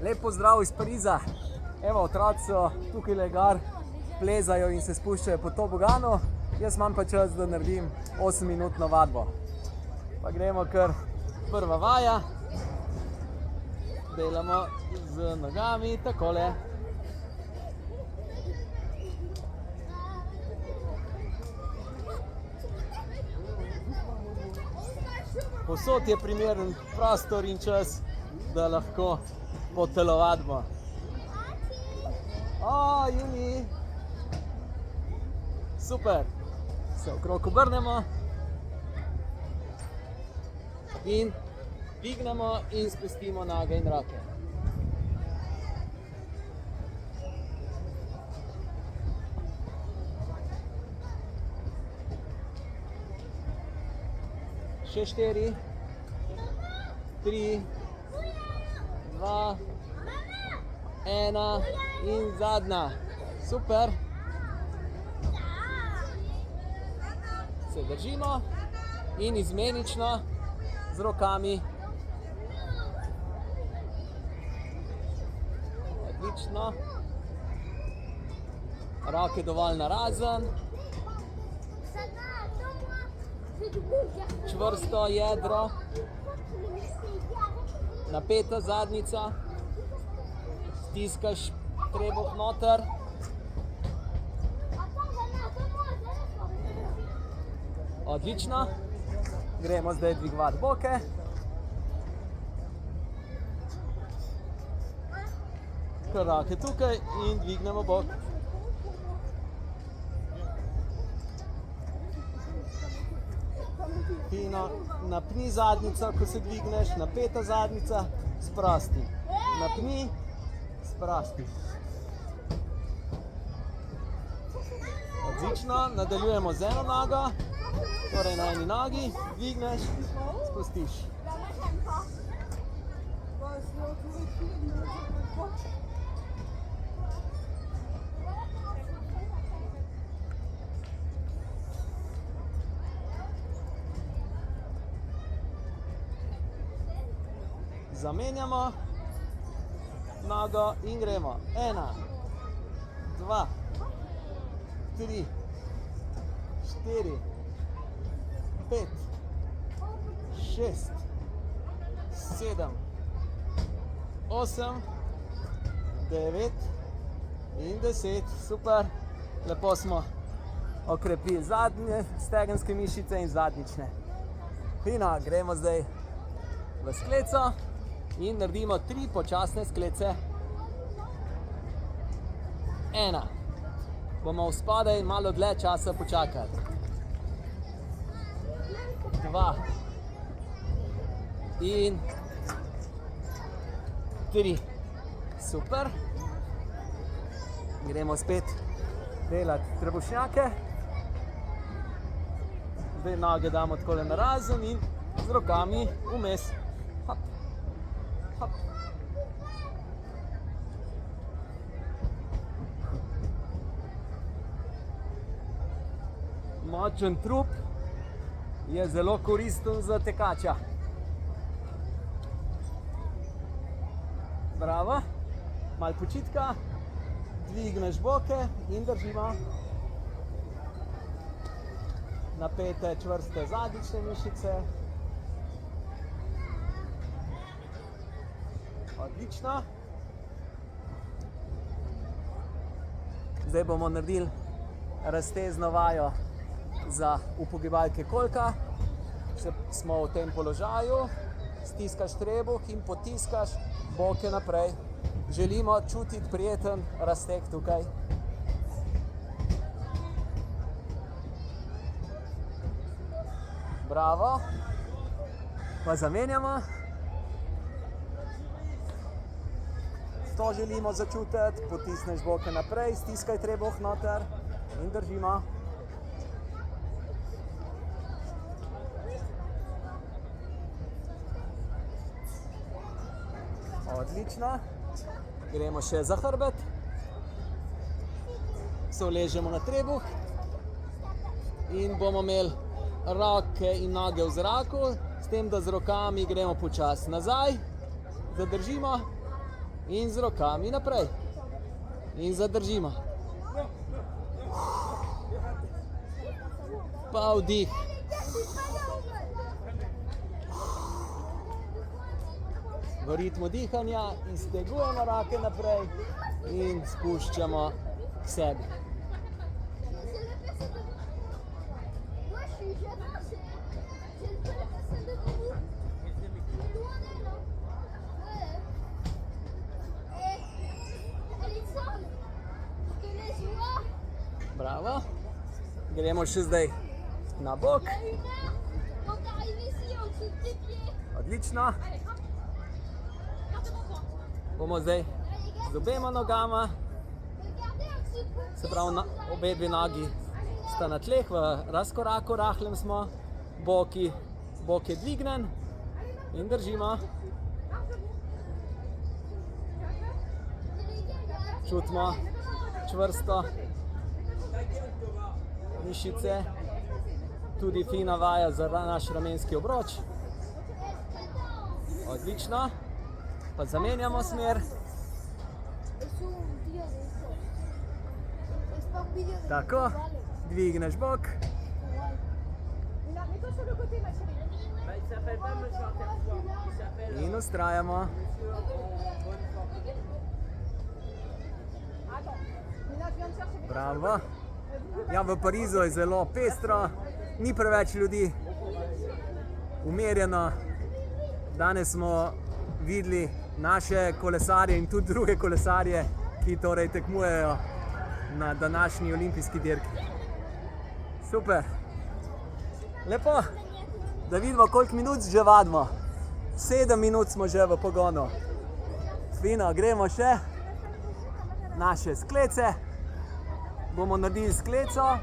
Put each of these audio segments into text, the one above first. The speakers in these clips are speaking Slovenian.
Lep pozdrav iz Pariza. Evo, otroci so tukaj le gor, plezajo in se spuščajo po toboganu. Jaz imam pa čas, da naredim 8-minutno vadbo. Pa gremo kar prva vaja. Delamo z nogami takole. Povsod je primeren prostor in čas, da lahko potelovadimo. O, Juni! Super! Se okrog obrnemo in dvignemo in spustimo noge in roke. Še 4, 3, 2, 1 in zadnja. Super. Se držimo in izmenično z rokami. Odlično. Roke dovolj narazen. Čvrsto jedro. Napeta zadnica. Stiskaš trebuh noter. Odlično. Gremo zdaj dvigovati boke. Kar roke tukaj in dvignemo bok. Fino, napni zadnico, ko se dvigneš, napeta zadnica, sprosti. Napni, sprosti. Odlično, nadaljujemo z eno nogo, torej na eni nogi, dvigneš, spustiš. Zamenjamo nogo in gremo. 1, 2, 3, 4, 5, 6, 7, 8, 9 in 10. Super. Lepo smo okrepili zadnje stegenske mišice in zadnjične. Fino, gremo zdaj v skleco. In naredimo 3 počasne sklece. 1. Bomo spodaj malo dlje časa počakali. 2. In 3. Super. Gremo spet delati trebušnjake. Zdaj noge damo takole narazen in z rokami vmes. Hop. Hop. Močen trup je zelo koristen za tekača. Bravo. Malo počitka. Dvigneš boke in držimo. Napete čvrste zadnjične mišice. Odlično. Zdaj bomo naredili raztezno vajo za upogibalke kolka. Če smo v tem položaju, stiskaš trebuh in potiskaš boke naprej. Želimo čutiti prijeten razteg tukaj. Bravo. Pa zamenjamo. To želimo začutiti, potisneš boke naprej, stiskaj trebuh noter in držimo. Odlično. Gremo še za hrbet. Se uležemo na trebuh in bomo imeli roke in noge v zraku, s tem, da z rokami gremo počasi nazaj, zadržimo In z rokami naprej. In zadržimo. Pa vdih. V ritmu dihanja iztegujemo roke naprej in spuščamo k sebi. Bravo. Gremo še zdaj na bok. Odlično. Bomo zdaj z obema nogama, se pravi obe dve nogi sta na tleh, v razkoraku rahlem smo, bok je dvignen in držimo. Čutimo čvrsto mišice, tudi fina vaja za naš ramenski obroč. Odlično. Pa zamenjamo smer. Tako, dvigneš bok. In ustrajamo. Bravo. Ja, v Parizu je zelo pestro, ni preveč ljudi, umirjeno. Danes smo videli naše kolesarje in tudi druge kolesarje, ki torej tekmujejo na današnji olimpijski dirki. Super. Lepo. Da vidimo, koliko minut že vadimo. 7 minut smo že v pogonu. Fino, gremo še. Naše sklece. Bomo naredili skleco.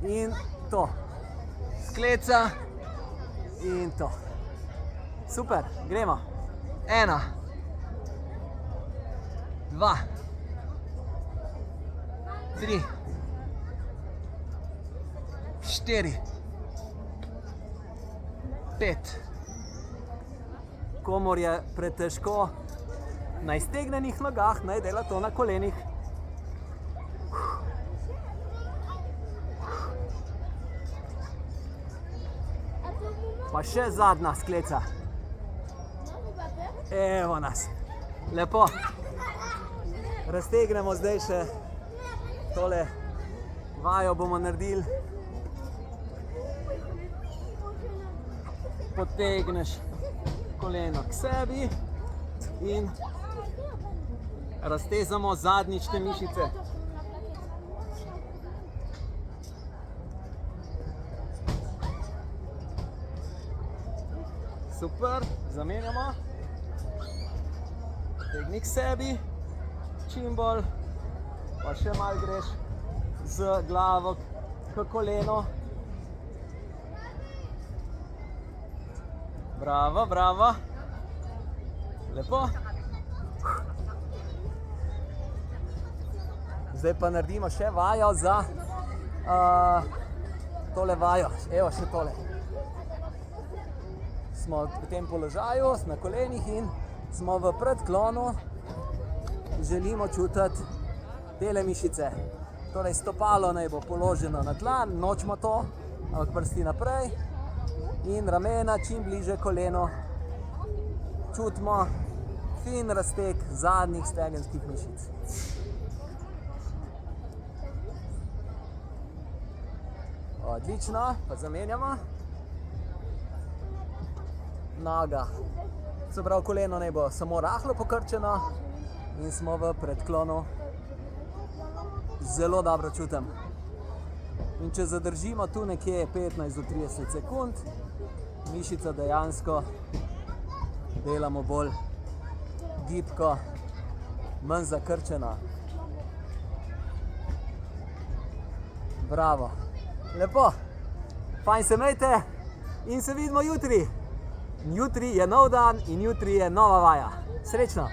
In to. Skleca. In to. Super, gremo. 1, 2, 3, 4, 5. Komor je pretežko na iztegnenih nogah, naj dela to na kolenih. Pa še zadnja skleca. Evo nas. Lepo. Raztegnemo zdaj še tole vajo bomo naredili. Potegneš koleno k sebi in raztezamo zadnjične mišice. Super, zamenjamo. Tegni k sebi, čim bolj, pa še malo greš z glavo k koleno. Bravo, bravo. Lepo. Zdaj pa naredimo še vajo za tole vajo. Evo še tole. Smo v tem položaju, na kolenih in smo v predklonu, želimo čutiti tele mišice. Torej stopalo naj bo položeno na tla, nočemo to, ampak prsti naprej in ramena čim bliže koleno. Čutimo fin razteg zadnjih stegenskih mišic. Odlično, pa zamenjamo. Noga. Se pravi, koleno naj bo samo rahlo pokrčeno in smo v predklonu. Zelo dobro čutim. In če zadržimo tu nekje 15 do 30 sekund, mišica dejansko delamo bolj gibko, manj zakrčeno. Bravo. Lepo. Fajn se imejte in se vidimo jutri. Jutri je nov dan in jutri je nova vaja. Srečno!